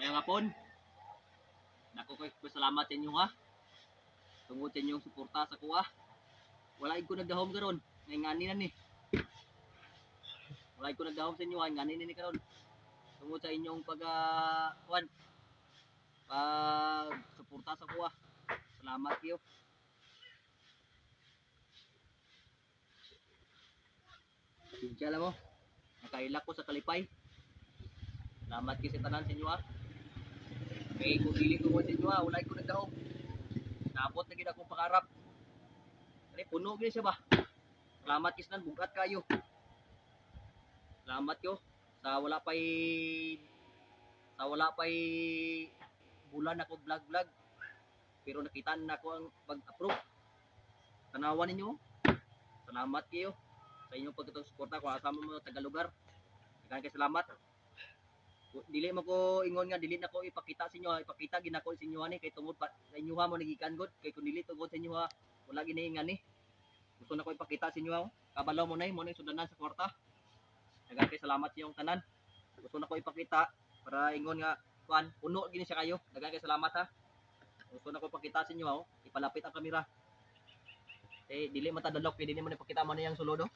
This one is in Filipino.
Ngayong hapon, nako ko salamat sa inyo ha. Tungod sa inyong suporta sa kuha. Wala ko nagdahom karon. Ngay ngani na ni. Wala ko nagdahom sa inyo ha. Ngani ni karon. Tungod sa inyong pag suporta sa kuha. Salamat kayo. Sinsya lang mo. Nakailak ko sa kalipay. Salamat kayo sa tanan sa inyo ha. Kaya kung dili ko sa inyo ha, wala ko nagdahom. Naabot na gid akong pangarap. Kani puno gyud siya ba? Salamat kisnan bugat kayo. Salamat yo sa wala pay bulan ako vlog. Pero nakita na ako ang pag-approve. Tanawan ninyo. Salamat kayo sa inyong pagsuporta ko asama mo taga lugar. Daghang kay salamat. Dili mo ko ingon nga dili na ko ipakita sa inyo, ipakita gid nako sa inyo ani kay tungod pa sa inyo ha mo nagikan gud kay kun dili tungod sa inyo ha wala gini ngani. Gusto na ko ipakita sa inyo ha. Kabalaw mo nay mo nay sudanan sa kwarta. Daghang kay salamat sa inyong tanan. Gusto na ko ipakita para ingon nga kuan puno gini siya kayo. Daghang kay salamat ha. Gusto na ko ipakita sa inyo ha. Ipalapit ang kamera. Eh dili matadalok kay dili mo ipakita mo na yang sulod.